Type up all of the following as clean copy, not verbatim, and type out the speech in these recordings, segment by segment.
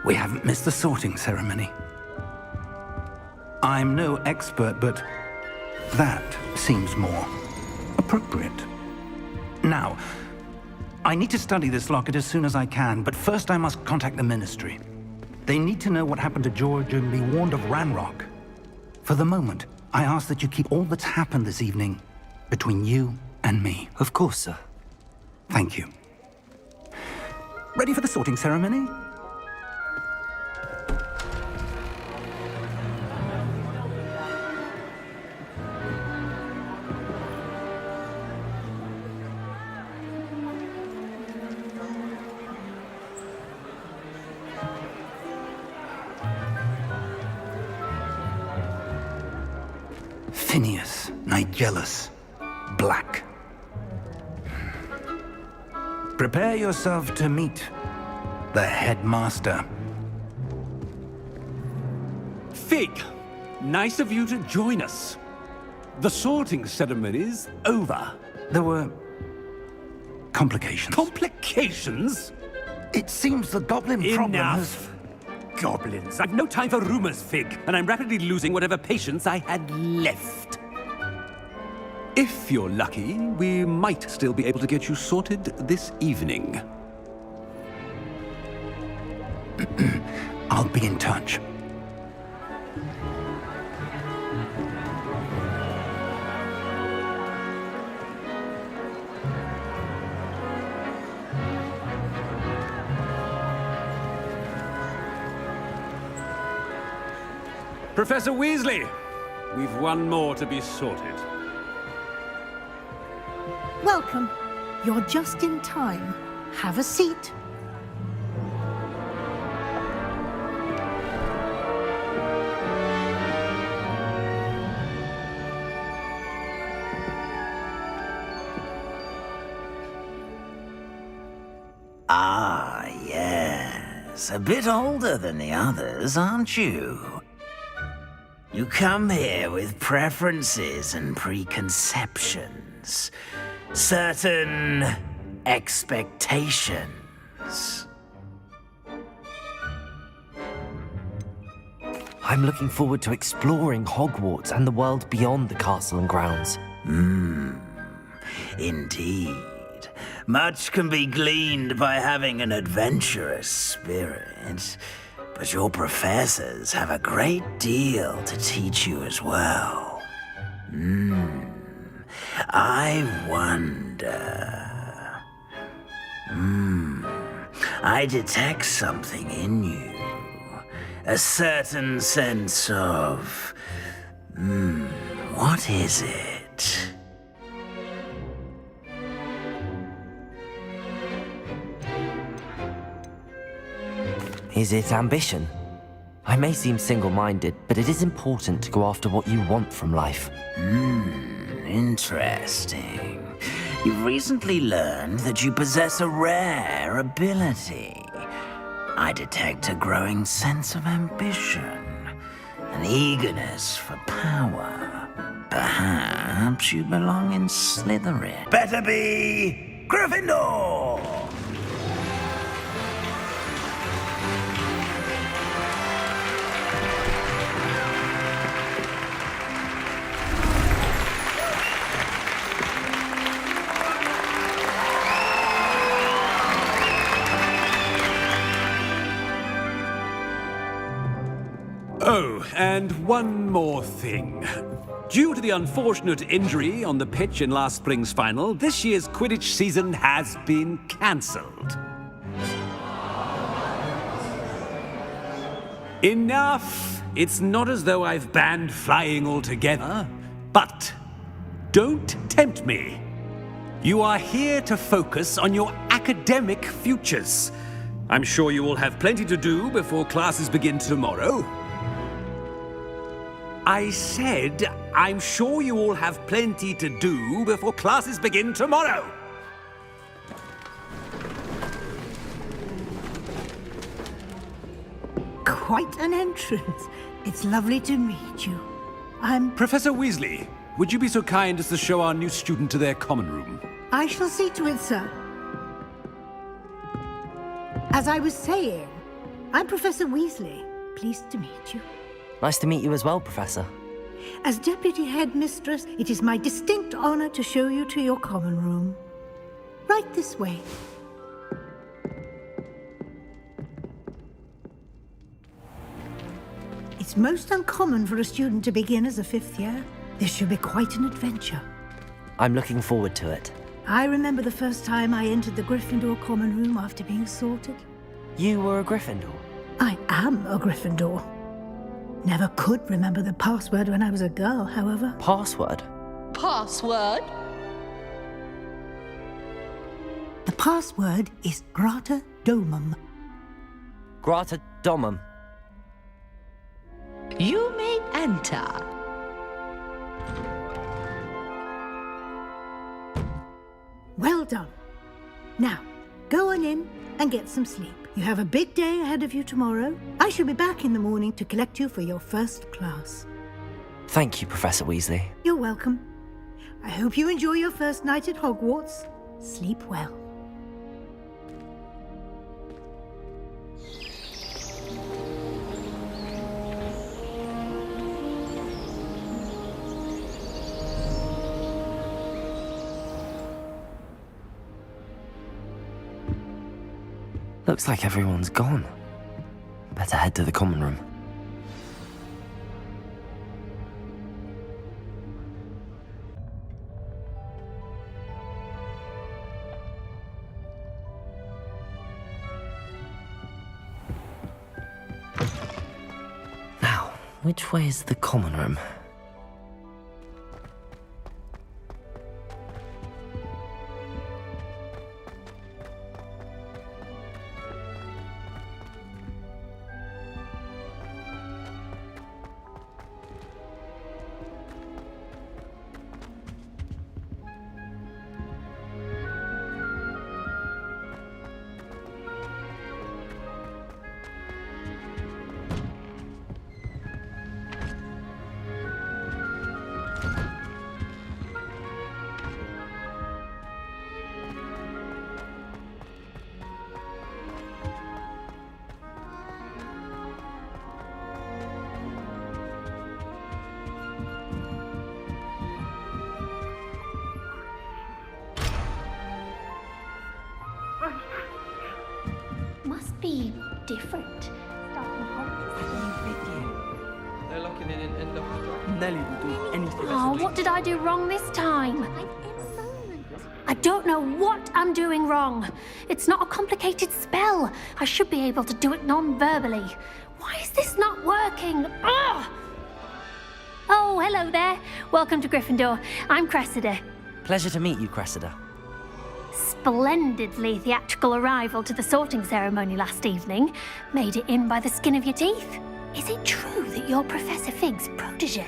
We haven't missed the sorting ceremony. I'm no expert, but that seems more appropriate. Now, I need to study this locket as soon as I can, but first I must contact the Ministry. They need to know what happened to George and be warned of Ranrock. For the moment, I ask that you keep all that's happened this evening between you and me. Of course, sir. Thank you. Ready for the sorting ceremony? Phineas, Nigellus, Black. Prepare yourself to meet the headmaster. Fig, nice of you to join us. The sorting ceremony's over. There were complications. Complications? It seems the goblin problem has... Enough! Goblins. I've no time for rumors, Fig, and I'm rapidly losing whatever patience I had left. If you're lucky, we might still be able to get you sorted this evening. I'll be in touch. Professor Weasley, we've one more to be sorted. Welcome. You're just in time. Have a seat. Ah, yes. A bit older than the others, aren't you? You come here with preferences and preconceptions. Certain expectations. I'm looking forward to exploring Hogwarts and the world beyond the castle and grounds. Indeed. Much can be gleaned by having an adventurous spirit, but your professors have a great deal to teach you as well. I wonder... I detect something in you. A certain sense of... what is it? Is it ambition? I may seem single-minded, but it is important to go after what you want from life. Interesting. You've recently learned that you possess a rare ability. I detect a growing sense of ambition, an eagerness for power. Perhaps you belong in Slytherin. Better be Gryffindor! Oh, and one more thing. Due to the unfortunate injury on the pitch in last spring's final, this year's Quidditch season has been cancelled. Enough! It's not as though I've banned flying altogether, but don't tempt me. You are here to focus on your academic futures. I'm sure you will have plenty to do before classes begin tomorrow. I said, I'm sure you all have plenty to do before classes begin tomorrow. Quite an entrance. It's lovely to meet you. Professor Weasley, would you be so kind as to show our new student to their common room? I shall see to it, sir. As I was saying, I'm Professor Weasley. Pleased to meet you. Nice to meet you as well, Professor. As Deputy Headmistress, it is my distinct honor to show you to your common room. Right this way. It's most uncommon for a student to begin as a 5th year. This should be quite an adventure. I'm looking forward to it. I remember the first time I entered the Gryffindor common room after being sorted. You were a Gryffindor? I am a Gryffindor. Never could remember the password when I was a girl, however. Password? Password? The password is Grata Domum. Grata Domum. You may enter. Well done. Now, go on in and get some sleep. You have a big day ahead of you tomorrow. I shall be back in the morning to collect you for your first class. Thank you, Professor Weasley. You're welcome. I hope you enjoy your first night at Hogwarts. Sleep well. Looks like everyone's gone. Better head to the common room. Now, which way is the common room? Must be different. They're locking in and locking. Nelly will do anything. Oh, what did I do wrong this time? I don't know what I'm doing wrong. It's not a complicated spell. I should be able to do it non-verbally. Why is this not working? Ugh! Oh, hello there. Welcome to Gryffindor. I'm Cressida. Pleasure to meet you, Cressida. Splendidly theatrical arrival to the sorting ceremony last evening. Made it in by the skin of your teeth. Is it true that you're Professor Fig's protege?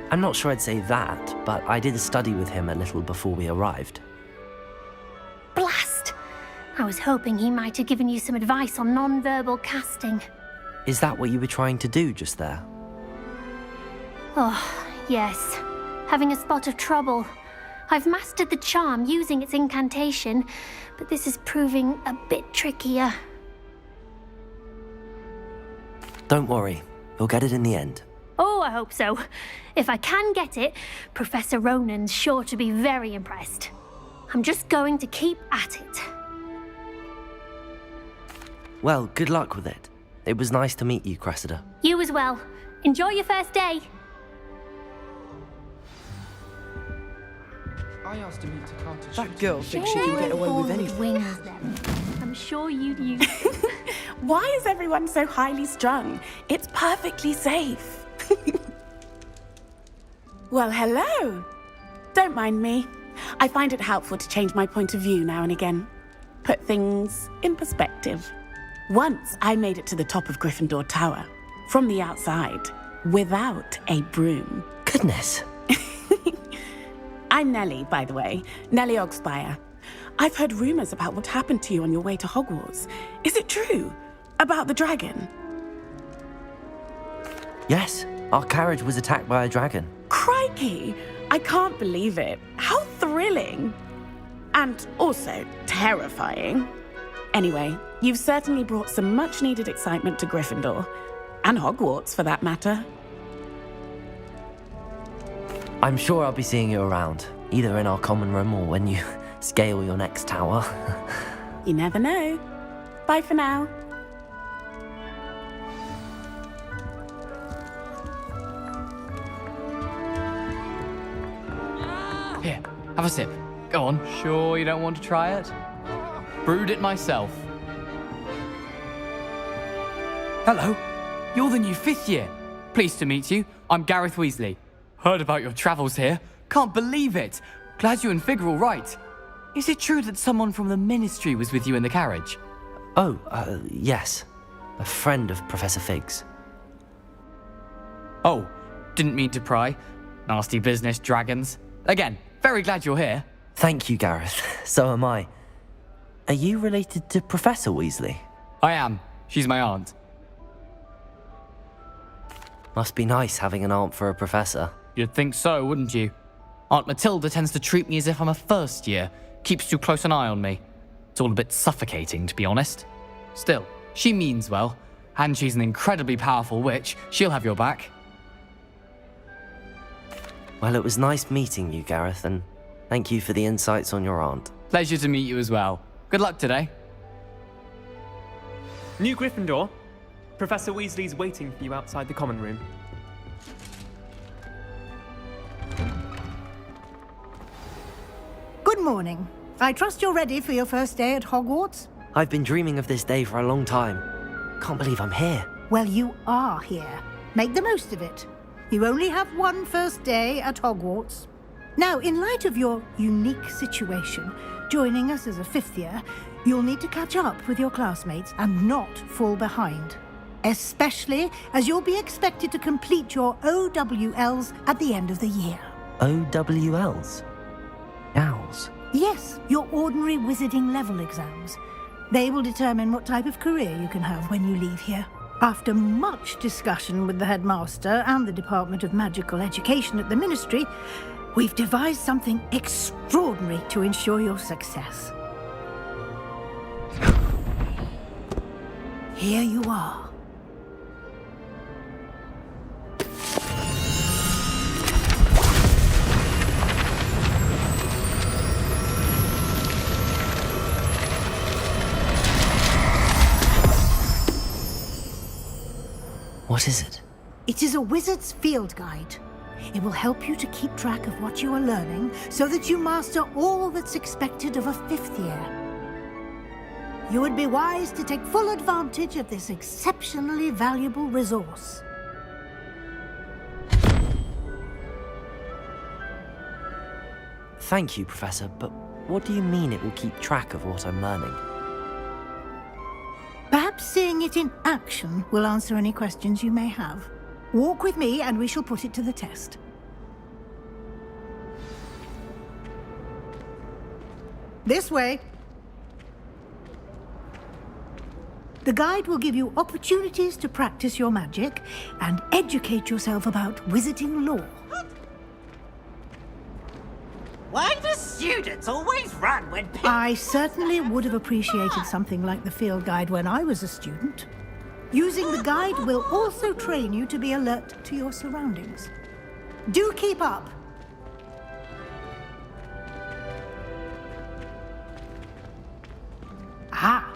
I'm not sure I'd say that, but I did study with him a little before we arrived. Blast! I was hoping he might have given you some advice on non-verbal casting. Is that what you were trying to do just there? Oh, yes. Having a spot of trouble. I've mastered the charm using its incantation, but this is proving a bit trickier. Don't worry, you'll get it in the end. Oh, I hope so. If I can get it, Professor Ronan's sure to be very impressed. I'm just going to keep at it. Well, good luck with it. It was nice to meet you, Cressida. You as well. Enjoy your first day. I asked him to Carter. That girl thinks she can get away with anything. Wings, then. I'm sure you'd use it. Why is everyone so highly strung? It's perfectly safe. Well, hello. Don't mind me. I find it helpful to change my point of view now and again. Put things in perspective. Once I made it to the top of Gryffindor Tower, from the outside, without a broom. Goodness. I'm Nellie, by the way. Nellie Ogspire. I've heard rumors about what happened to you on your way to Hogwarts. Is it true? About the dragon? Yes, our carriage was attacked by a dragon. Crikey! I can't believe it. How thrilling! And also terrifying. Anyway, you've certainly brought some much-needed excitement to Gryffindor. And Hogwarts, for that matter. I'm sure I'll be seeing you around, either in our common room or when you scale your next tower. You never know. Bye for now. Here, have a sip. Go on. Sure you don't want to try it? Brewed it myself. Hello. You're the new 5th year. Pleased to meet you. I'm Gareth Weasley. Heard about your travels here. Can't believe it. Glad you and Fig are all right. Is it true that someone from the Ministry was with you in the carriage? Oh, yes. A friend of Professor Fig's. Oh, didn't mean to pry. Nasty business, dragons. Again, very glad you're here. Thank you, Gareth. So am I. Are you related to Professor Weasley? I am. She's my aunt. Must be nice having an aunt for a professor. You'd think so, wouldn't you? Aunt Matilda tends to treat me as if I'm a first year. Keeps too close an eye on me. It's all a bit suffocating, to be honest. Still, she means well. And she's an incredibly powerful witch. She'll have your back. Well, it was nice meeting you, Gareth, and thank you for the insights on your aunt. Pleasure to meet you as well. Good luck today. New Gryffindor. Professor Weasley's waiting for you outside the common room. Good morning. I trust you're ready for your first day at Hogwarts? I've been dreaming of this day for a long time. Can't believe I'm here. Well, you are here. Make the most of it. You only have one first day at Hogwarts. Now, in light of your unique situation, joining us as a 5th year, you'll need to catch up with your classmates and not fall behind. Especially as you'll be expected to complete your OWLs at the end of the year. OWLs? Owls? Yes, your ordinary wizarding level exams. They will determine what type of career you can have when you leave here. After much discussion with the headmaster and the Department of Magical Education at the Ministry, we've devised something extraordinary to ensure your success. Here you are. What is it? It is a wizard's field guide. It will help you to keep track of what you are learning so that you master all that's expected of a 5th year. You would be wise to take full advantage of this exceptionally valuable resource. Thank you, Professor, but what do you mean it will keep track of what I'm learning? Perhaps seeing it in action will answer any questions you may have. Walk with me and we shall put it to the test. This way. The guide will give you opportunities to practice your magic and educate yourself about wizarding lore. Why do students always run when people... I certainly would have appreciated something like the field guide when I was a student. Using the guide will also train you to be alert to your surroundings. Do keep up. Ah,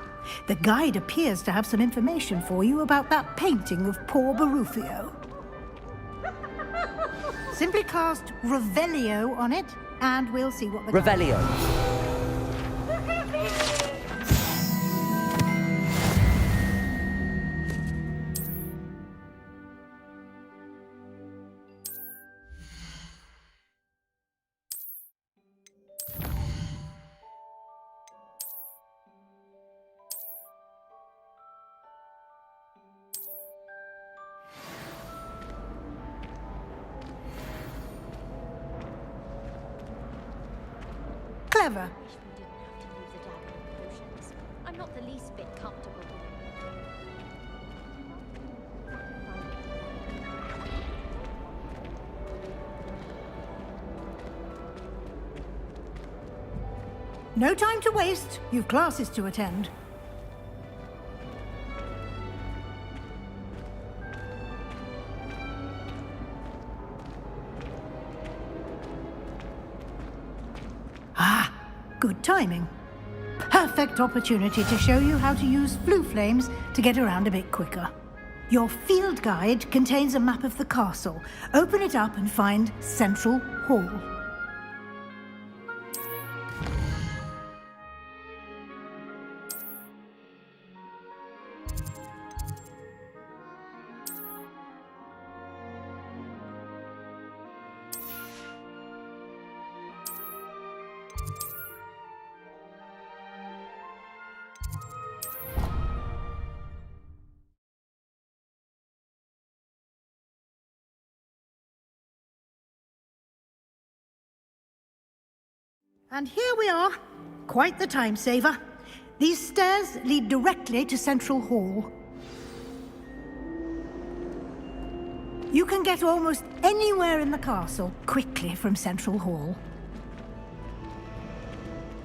the guide appears to have some information for you about that painting of poor Barufio. Simply cast Revelio on it, and we'll see what the... Revelio. Clever. I'm not the least bit comfortable with it. No time to waste. You've classes to attend. Good timing. Perfect opportunity to show you how to use flue flames to get around a bit quicker. Your field guide contains a map of the castle. Open it up and find Central Hall. And here we are. Quite the time saver. These stairs lead directly to Central Hall. You can get almost anywhere in the castle quickly from Central Hall.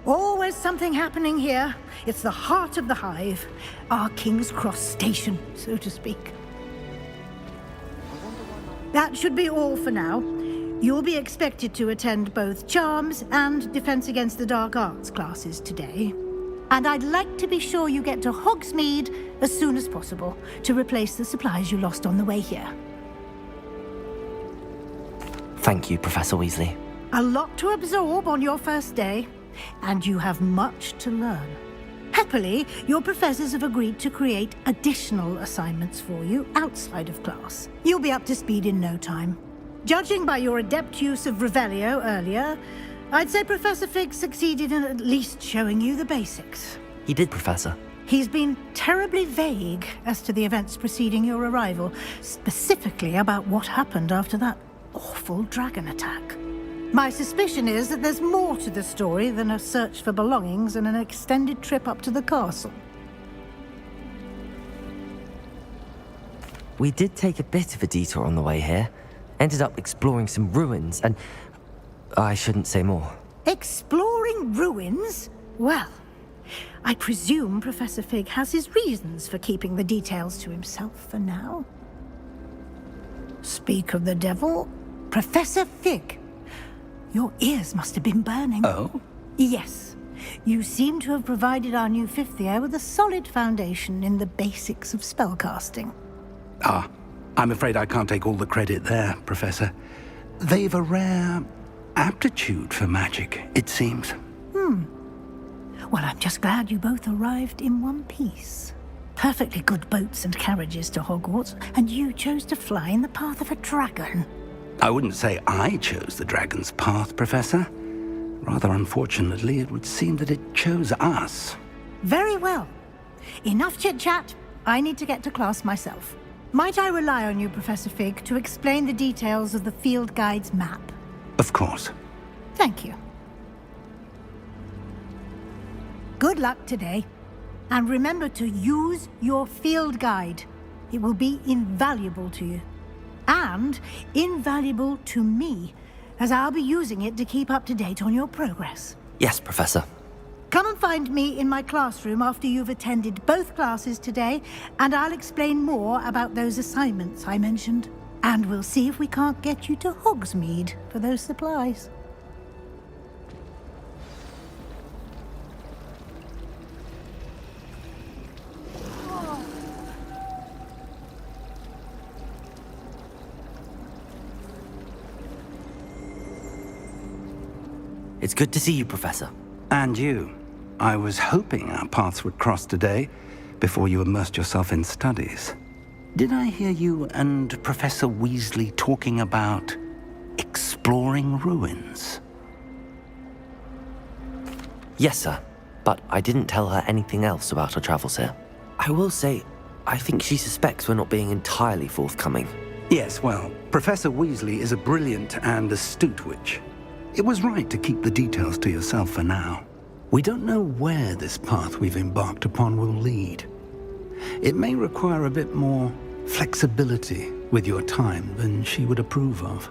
Always something happening here. It's the heart of the Hive. Our King's Cross station, so to speak. That should be all for now. You'll be expected to attend both Charms and Defense Against the Dark Arts classes today. And I'd like to be sure you get to Hogsmeade as soon as possible to replace the supplies you lost on the way here. Thank you, Professor Weasley. A lot to absorb on your first day, and you have much to learn. Happily, your professors have agreed to create additional assignments for you outside of class. You'll be up to speed in no time. Judging by your adept use of Revelio earlier, I'd say Professor Fig succeeded in at least showing you the basics. He did, Professor. He's been terribly vague as to the events preceding your arrival, specifically about what happened after that awful dragon attack. My suspicion is that there's more to the story than a search for belongings and an extended trip up to the castle. We did take a bit of a detour on the way here. Ended up exploring some ruins, and I shouldn't say more. Exploring ruins? Well, I presume Professor Fig has his reasons for keeping the details to himself for now. Speak of the devil, Professor Fig. Your ears must have been burning. Oh? Yes. You seem to have provided our new fifth year with a solid foundation in the basics of spellcasting. Ah, I'm afraid I can't take all the credit there, Professor. They've a rare aptitude for magic, it seems. Well, I'm just glad you both arrived in one piece. Perfectly good boats and carriages to Hogwarts, and you chose to fly in the path of a dragon. I wouldn't say I chose the dragon's path, Professor. Rather unfortunately, it would seem that it chose us. Very well. Enough chit-chat. I need to get to class myself. Might I rely on you, Professor Fig, to explain the details of the field guide's map? Of course. Thank you. Good luck today. And remember to use your field guide. It will be invaluable to you. And invaluable to me, as I'll be using it to keep up to date on your progress. Yes, Professor. Come and find me in my classroom after you've attended both classes today, and I'll explain more about those assignments I mentioned. And we'll see if we can't get you to Hogsmeade for those supplies. It's good to see you, Professor. And you. I was hoping our paths would cross today, before you immersed yourself in studies. Did I hear you and Professor Weasley talking about exploring ruins? Yes, sir. But I didn't tell her anything else about our travels here. I will say, I think she suspects we're not being entirely forthcoming. Yes, well, Professor Weasley is a brilliant and astute witch. It was right to keep the details to yourself for now. We don't know where this path we've embarked upon will lead. It may require a bit more flexibility with your time than she would approve of.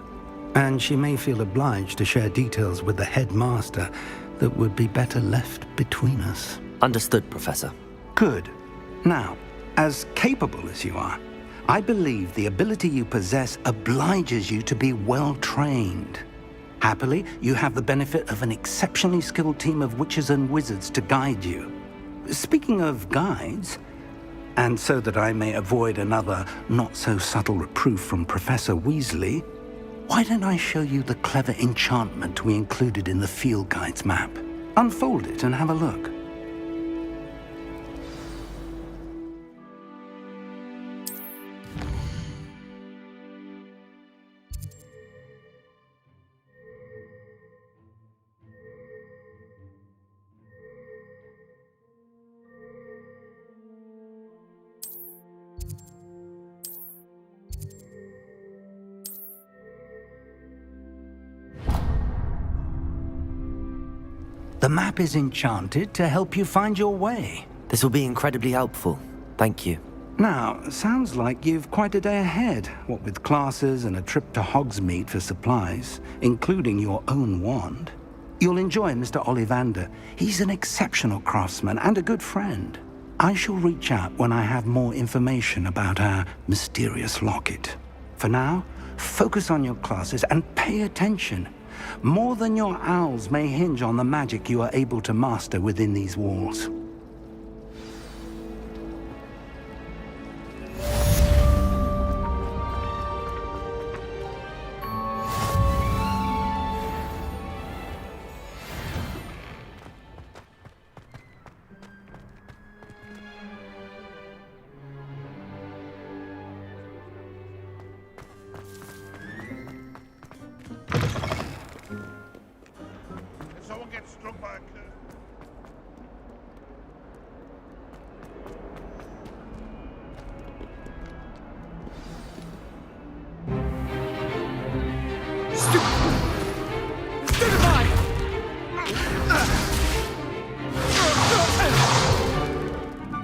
And she may feel obliged to share details with the headmaster that would be better left between us. Understood, Professor. Good. Now, as capable as you are, I believe the ability you possess obliges you to be well trained. Happily, you have the benefit of an exceptionally skilled team of witches and wizards to guide you. Speaking of guides, and so that I may avoid another not-so-subtle reproof from Professor Weasley, why don't I show you the clever enchantment we included in the field guide's map? Unfold it and have a look. The map is enchanted to help you find your way. This will be incredibly helpful. Thank you. Now, sounds like you've quite a day ahead, what with classes and a trip to Hogsmeade for supplies, including your own wand. You'll enjoy Mr. Ollivander. He's an exceptional craftsman and a good friend. I shall reach out when I have more information about our mysterious locket. For now, focus on your classes and pay attention. More than your owls may hinge on the magic you are able to master within these walls. Someone gets struck by a curse.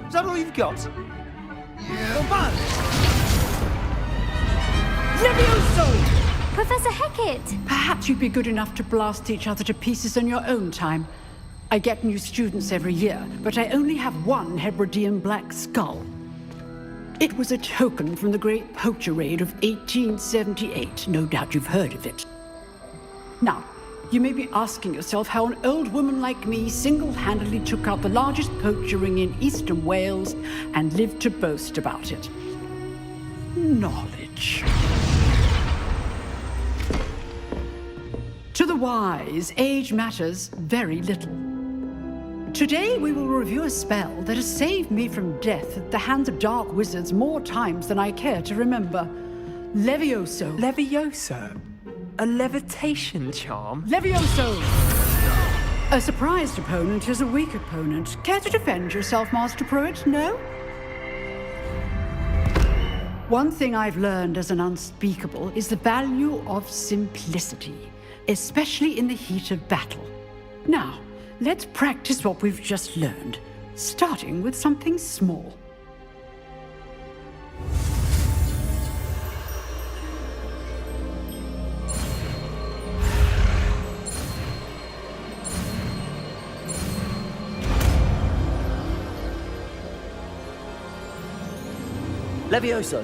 Is that all you've got? Yeah. Levioso! Professor Hecat! Perhaps you'd be good enough to blast each other to pieces in your own time. I get new students every year, but I only have one Hebridean black skull. It was a token from the Great Poacher Raid of 1878. No doubt you've heard of it. Now, you may be asking yourself how an old woman like me single-handedly took out the largest poacher ring in eastern Wales and lived to boast about it. Knowledge. To the wise, age matters very little. Today we will review a spell that has saved me from death at the hands of dark wizards more times than I care to remember. Levioso. Levioso? A levitation charm? Levioso! A surprised opponent is a weak opponent. Care to defend yourself, Master Pruitt? No? One thing I've learned as an unspeakable is the value of simplicity, especially in the heat of battle. Now, let's practice what we've just learned, starting with something small. Levioso!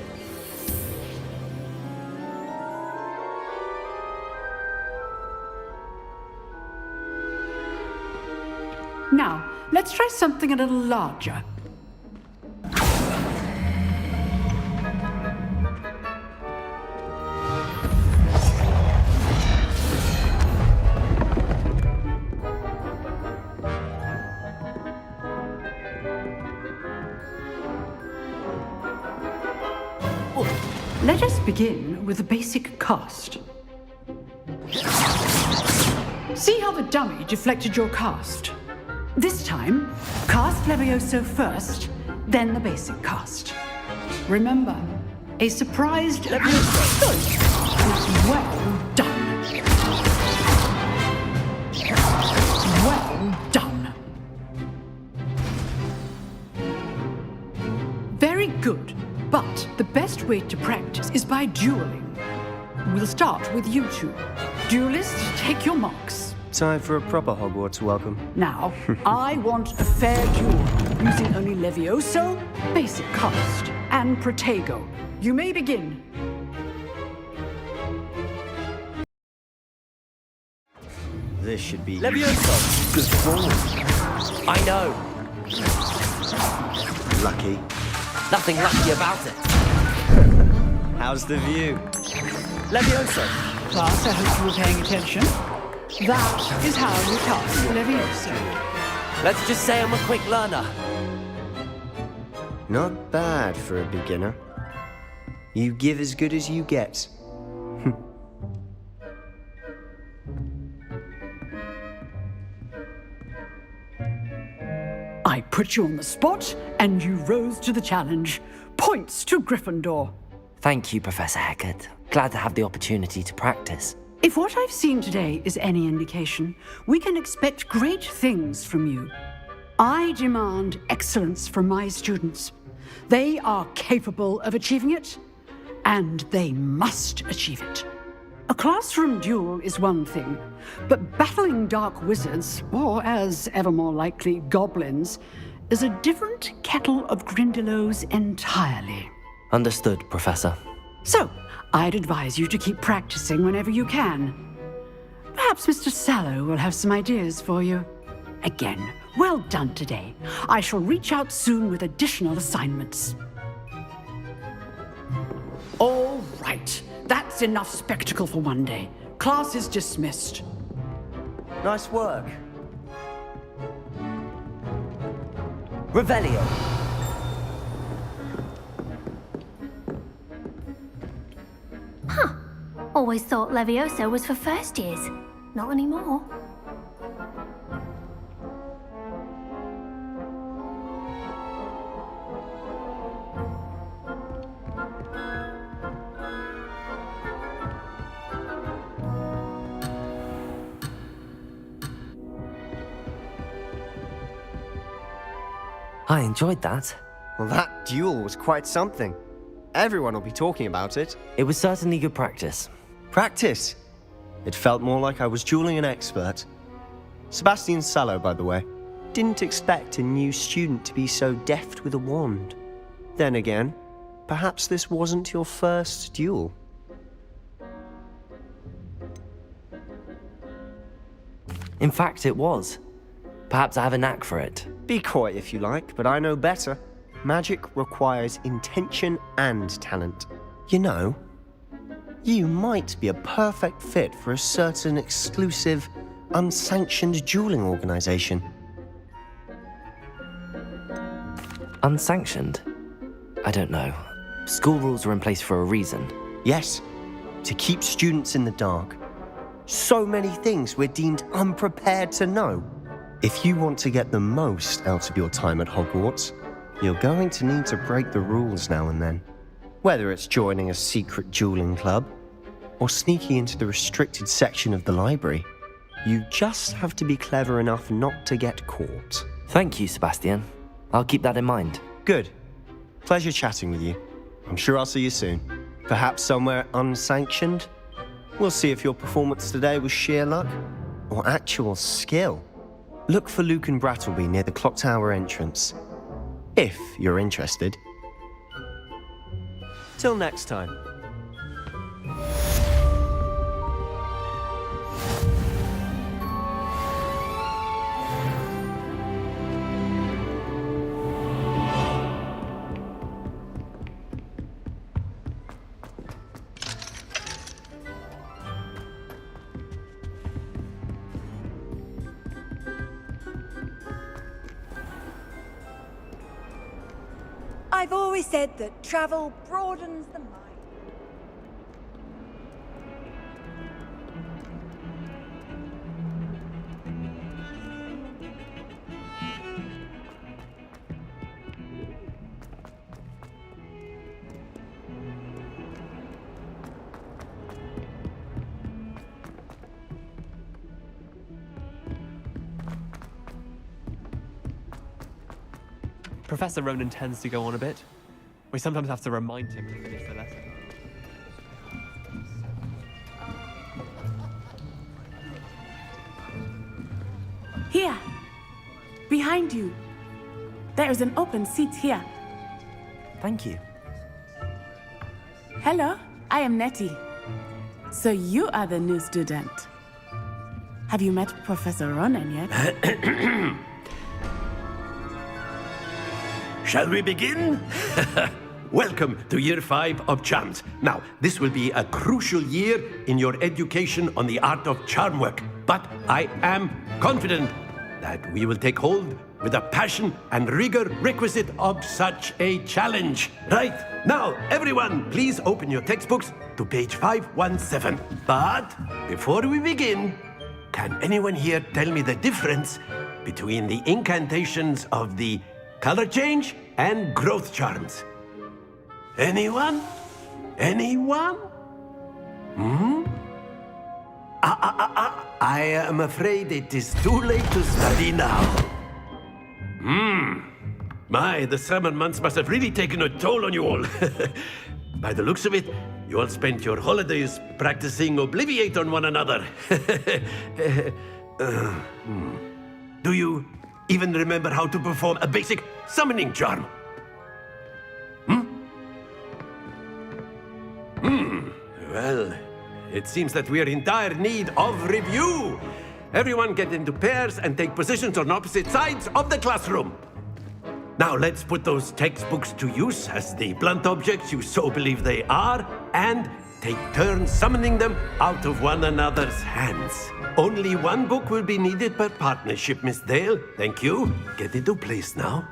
Now, let's try something a little larger. Let us begin with the basic cast. See how the dummy deflected your cast? This time, cast Levioso first, then the basic cast. Remember, a surprised Levioso is well done. Well done. Very good, but the best way to practice is by dueling. We'll start with you two. Duelists, take your marks. Time for a proper Hogwarts welcome. Now, I want a fair duel, using only Levioso, basic cast, and Protego. You may begin. This should be Levioso! good form. I know. Lucky. Nothing lucky about it. How's the view? Levioso! Class, I hope you were paying attention. That is how you cast Levioso. Let's just say I'm a quick learner. Not bad for a beginner. You give as good as you get. I put you on the spot, and you rose to the challenge. Points to Gryffindor. Thank you, Professor Hecat. Glad to have the opportunity to practice. If what I've seen today is any indication, we can expect great things from you. I demand excellence from my students. They are capable of achieving it, and they must achieve it. A classroom duel is one thing, but battling dark wizards, or as ever more likely, goblins, is a different kettle of Grindylows entirely. Understood, Professor. So, I'd advise you to keep practicing whenever you can. Perhaps Mr. Sallow will have some ideas for you. Again, well done today. I shall reach out soon with additional assignments. All right. That's enough spectacle for one day. Class is dismissed. Nice work. Revelio. Huh. Always thought Levioso was for first years. Not anymore. I enjoyed that. Well, that duel was quite something. Everyone will be talking about it. It was certainly good practice. Practice? It felt more like I was dueling an expert. Sebastian Sallow, by the way. Didn't expect a new student to be so deft with a wand. Then again, perhaps this wasn't your first duel. In fact, it was. Perhaps I have a knack for it. Be coy if you like, but I know better. Magic requires intention and talent. You know, you might be a perfect fit for a certain exclusive, unsanctioned dueling organization. Unsanctioned? I don't know. School rules are in place for a reason. Yes, to keep students in the dark. So many things we're deemed unprepared to know. If you want to get the most out of your time at Hogwarts, you're going to need to break the rules now and then. Whether it's joining a secret dueling club, or sneaking into the restricted section of the library, you just have to be clever enough not to get caught. Thank you, Sebastian. I'll keep that in mind. Good. Pleasure chatting with you. I'm sure I'll see you soon. Perhaps somewhere unsanctioned? We'll see if your performance today was sheer luck, or actual skill. Look for Luke and Brattleby near the clock tower entrance, if you're interested. Till next time. I've always said that travel broadens the mind. Professor Ronan tends to go on a bit. We sometimes have to remind him to finish the lesson. Here. Behind you. There is an open seat here. Thank you. Hello, I am Nettie. So you are the new student. Have you met Professor Ronan yet? Shall we begin? Welcome to Year 5 of Charms. Now, this will be a crucial year in your education on the art of charm work. But I am confident that we will take hold with the passion and rigor requisite of such a challenge. Right, now, everyone, please open your textbooks to page 517. But before we begin, can anyone here tell me the difference between the incantations of the color change and growth charms? Anyone? Anyone? I am afraid it is too late to study now. My, the summer months must have really taken a toll on you all. By the looks of it, you all spent your holidays practicing Obliviate on one another. Do you even remember how to perform a basic summoning charm? Well, it seems that we are in dire need of review. Everyone get into pairs and take positions on opposite sides of the classroom. Now let's put those textbooks to use as the blunt objects you so believe they are, and take turns summoning them out of one another's hands. Only one book will be needed per partnership, Miss Dale. Thank you. Get into place now.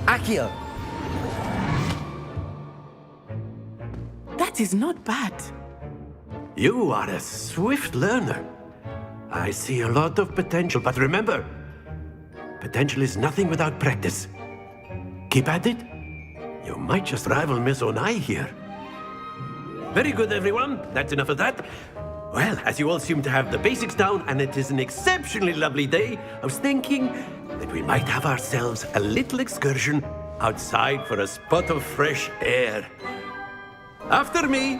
Accio! That is not bad. You are a swift learner. I see a lot of potential, but remember, potential is nothing without practice. Keep at it. You might just rival Miss Onai here. Very good, everyone. That's enough of that. Well, as you all seem to have the basics down, and it is an exceptionally lovely day, I was thinking that we might have ourselves a little excursion outside for a spot of fresh air. After me.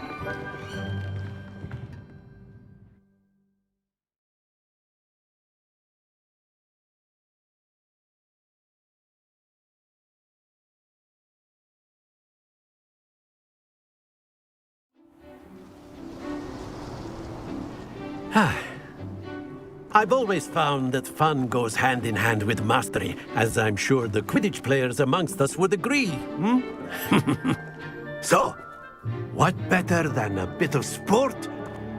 I've always found that fun goes hand in hand with mastery, as I'm sure the Quidditch players amongst us would agree. So, what better than a bit of sport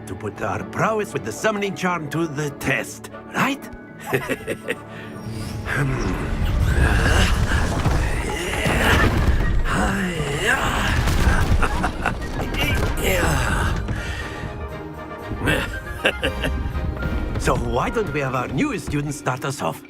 to put our prowess with the summoning charm to the test, right? So why don't we have our newest student start us off?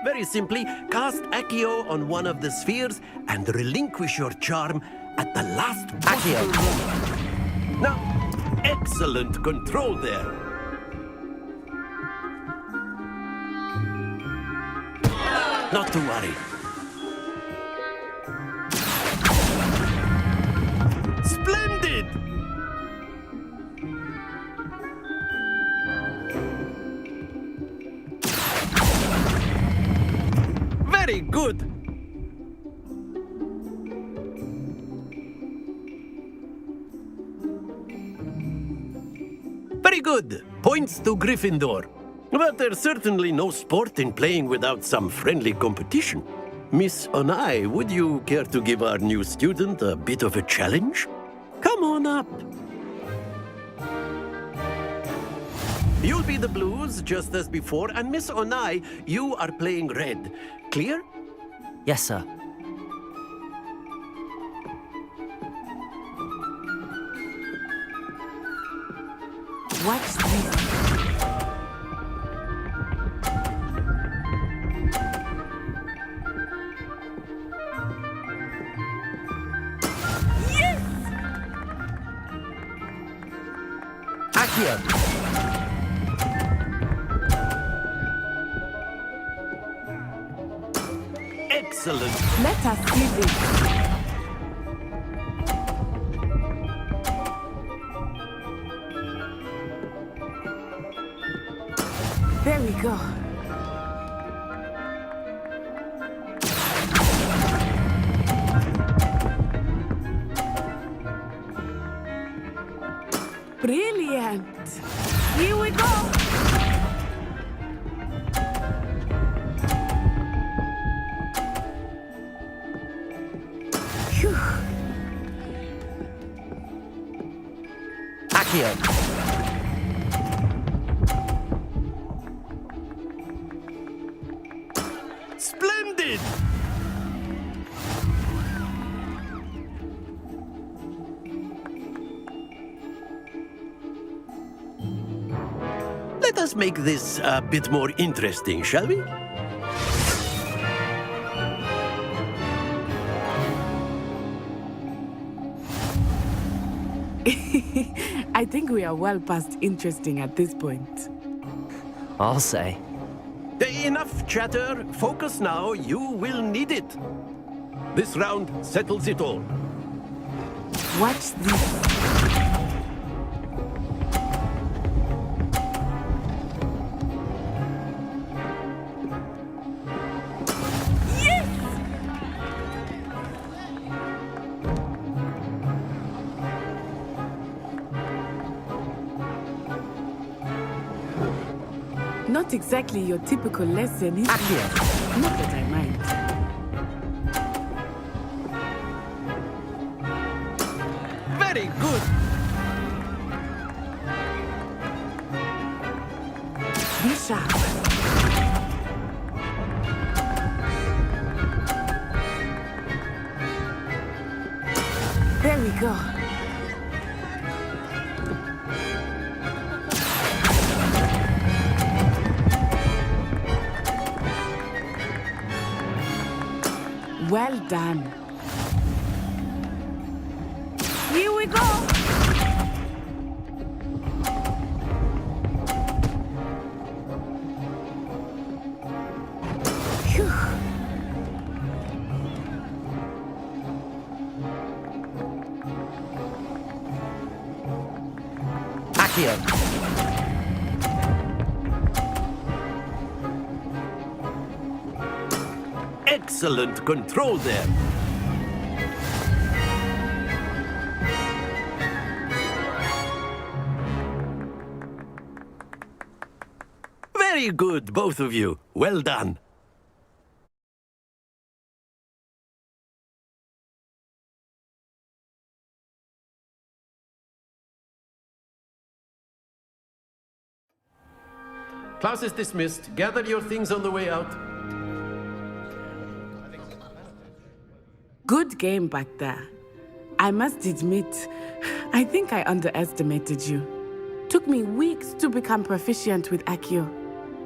Very simply, cast Accio on one of the spheres and relinquish your charm at the last possible moment. Now, excellent control there. Not to worry. Splendid! Very good! Very good! Points to Gryffindor. But there's certainly no sport in playing without some friendly competition. Miss Onai, would you care to give our new student a bit of a challenge? Come on up. You'll be the blues, just as before, and Miss Onai, you are playing red. Clear? Yes, sir. What's this? Accio! Excellent. Let us see this. There we go. Brilliant. Here we go. Phew. Accio. Splendid! Let us make this a bit more interesting, shall we? I think we are well past interesting at this point. I'll say. Enough chatter. Focus now. You will need it. This round settles it all. Watch this. Not exactly your typical lesson, is it? Not that I mind. Very good. Be sharp. There we go. Well done. Here we go. Phew. Accio. Excellent control there. Very good, both of you. Well done. Class is dismissed. Gather your things on the way out. Good game back there. I must admit, I think I underestimated you. Took me weeks to become proficient with Accio.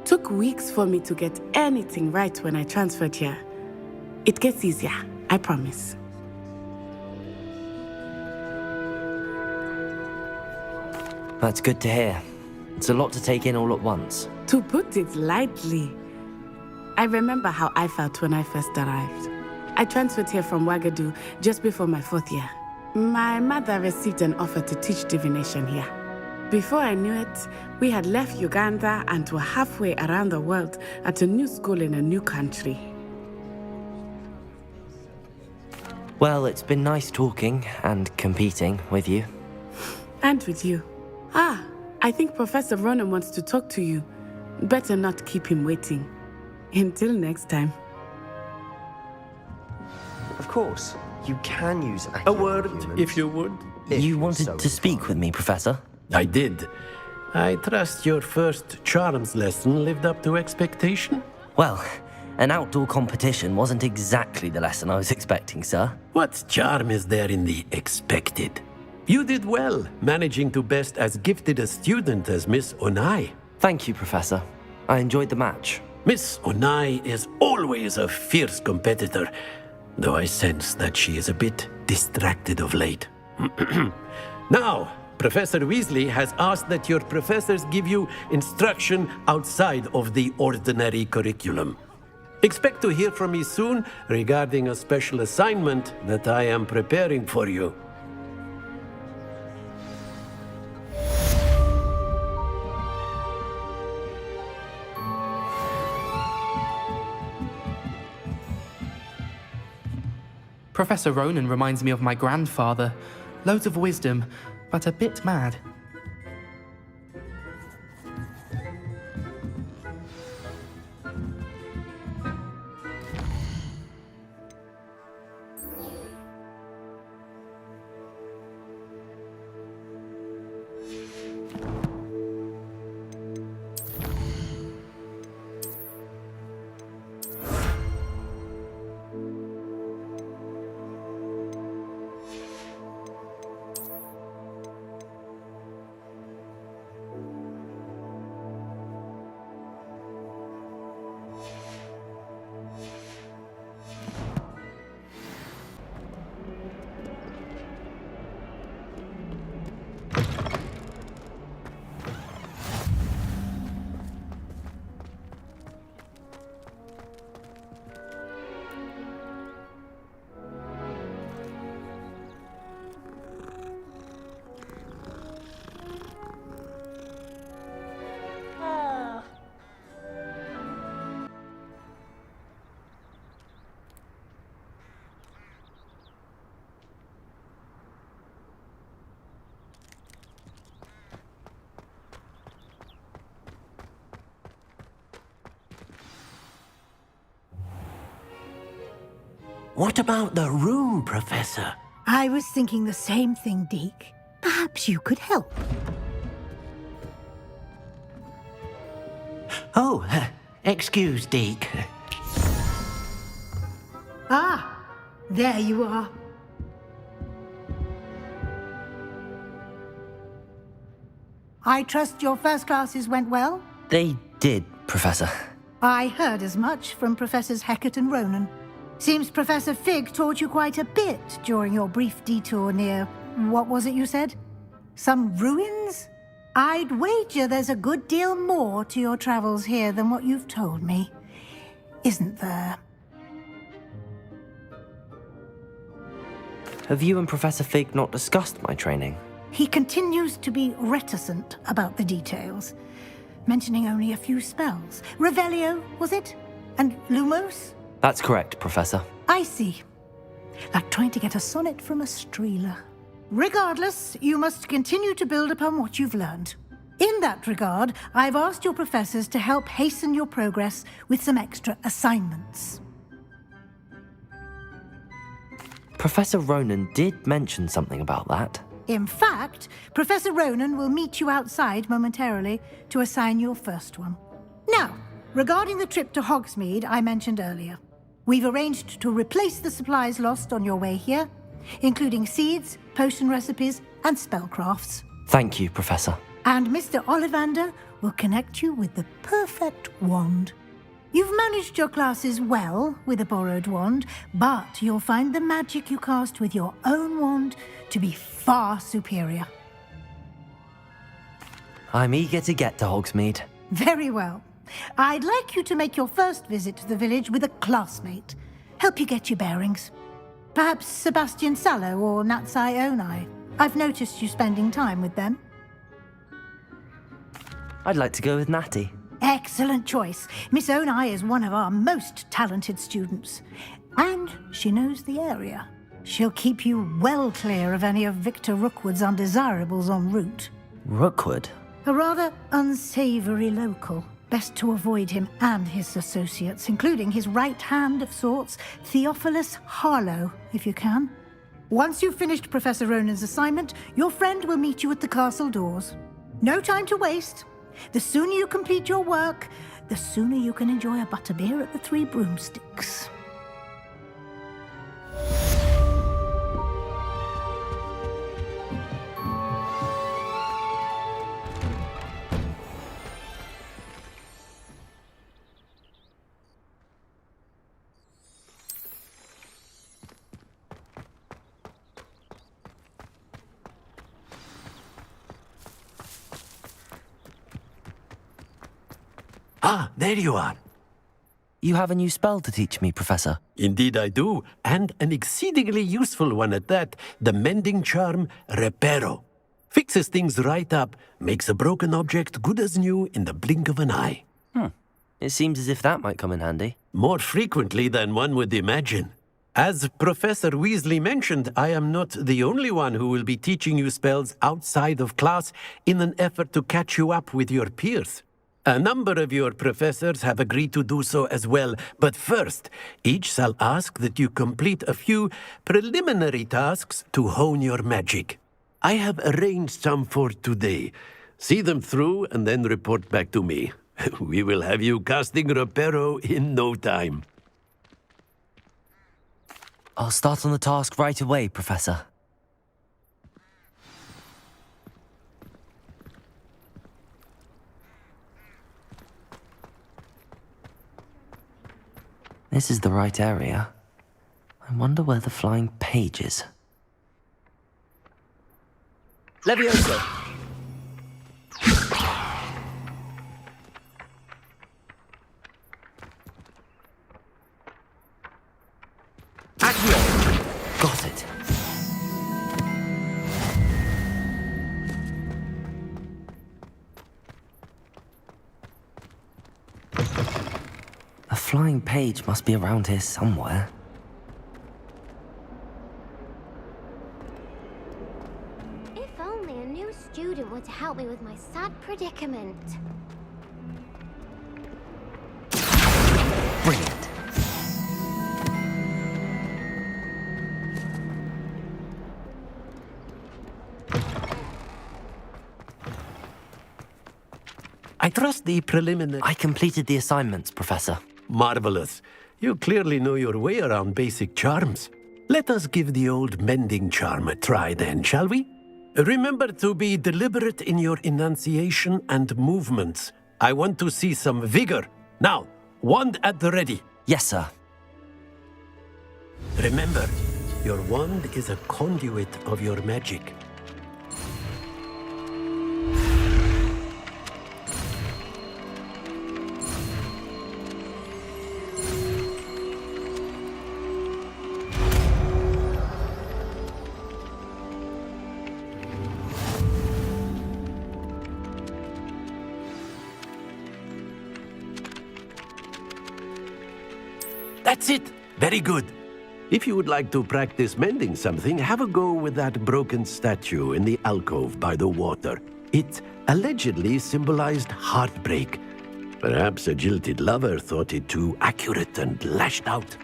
Took weeks for me to get anything right when I transferred here. It gets easier, I promise. That's good to hear. It's a lot to take in all at once. To put it lightly, I remember how I felt when I first arrived. I transferred here from Ouagadougou just before my 4th year. My mother received an offer to teach divination here. Before I knew it, we had left Uganda and were halfway around the world at a new school in a new country. Well, it's been nice talking and competing with you. And with you. Ah, I think Professor Ronan wants to talk to you. Better not keep him waiting. Until next time. Of course, you can use Accio. A word, if you would. You wanted to speak with me, Professor? I did. I trust your first charms lesson lived up to expectation? Well, an outdoor competition wasn't exactly the lesson I was expecting, sir. What charm is there in the expected? You did well, managing to best as gifted a student as Miss Onai. Thank you, Professor. I enjoyed the match. Miss Onai is always a fierce competitor, though I sense that she is a bit distracted of late. Now, Professor Weasley has asked that your professors give you instruction outside of the ordinary curriculum. Expect to hear from me soon regarding a special assignment that I am preparing for you. Professor Ronan reminds me of my grandfather. Loads of wisdom, but a bit mad. What about the room, Professor? I was thinking the same thing, Deke. Perhaps you could help. Oh, excuse, Deke. Ah, there you are. I trust your first classes went well? They did, Professor. I heard as much from Professors Hecat and Ronan. Seems Professor Fig taught you quite a bit during your brief detour near... what was it you said? Some ruins? I'd wager there's a good deal more to your travels here than what you've told me. Isn't there? Have you and Professor Fig not discussed my training? He continues to be reticent about the details, mentioning only a few spells. Revelio, was it? And Lumos? That's correct, Professor. I see. Like trying to get a sonnet from a streeler. Regardless, you must continue to build upon what you've learned. In that regard, I've asked your professors to help hasten your progress with some extra assignments. Professor Ronan did mention something about that. In fact, Professor Ronan will meet you outside momentarily to assign your first one. Now, regarding the trip to Hogsmeade I mentioned earlier, we've arranged to replace the supplies lost on your way here, including seeds, potion recipes, and spellcrafts. Thank you, Professor. And Mr. Ollivander will connect you with the perfect wand. You've managed your classes well with a borrowed wand, but you'll find the magic you cast with your own wand to be far superior. I'm eager to get to Hogsmeade. Very well. I'd like you to make your first visit to the village with a classmate. Help you get your bearings. Perhaps Sebastian Sallow or Natsai Onai. I've noticed you spending time with them. I'd like to go with Natty. Excellent choice. Miss Onai is one of our most talented students. And she knows the area. She'll keep you well clear of any of Victor Rookwood's undesirables en route. Rookwood? A rather unsavory local. Best to avoid him and his associates, including his right hand of sorts, Theophilus Harlow, if you can. Once you've finished Professor Ronan's assignment, your friend will meet you at the castle doors. No time to waste. The sooner you complete your work, the sooner you can enjoy a butterbeer at the Three Broomsticks. Ah, there you are. You have a new spell to teach me, Professor. Indeed I do, and an exceedingly useful one at that. The mending charm, Reparo. Fixes things right up, makes a broken object good as new in the blink of an eye. It seems as if that might come in handy. More frequently than one would imagine. As Professor Weasley mentioned, I am not the only one who will be teaching you spells outside of class in an effort to catch you up with your peers. A number of your professors have agreed to do so as well, but first, each shall ask that you complete a few preliminary tasks to hone your magic. I have arranged some for today. See them through and then report back to me. We will have you casting Reparo in no time. I'll start on the task right away, Professor. This is the right area. I wonder where the flying page is. Leviosa! Accio! Got it. A flying page must be around here somewhere. If only a new student were to help me with my sad predicament. Brilliant. I trust the preliminary... I completed the assignments, Professor. Marvelous. You clearly know your way around basic charms. Let us give the old mending charm a try then, shall we? Remember to be deliberate in your enunciation and movements. I want to see some vigor. Now, wand at the ready. Yes, sir. Remember, your wand is a conduit of your magic. That's it! Very good. If you would like to practice mending something, have a go with that broken statue in the alcove by the water. It allegedly symbolized heartbreak. Perhaps a jilted lover thought it too accurate and lashed out.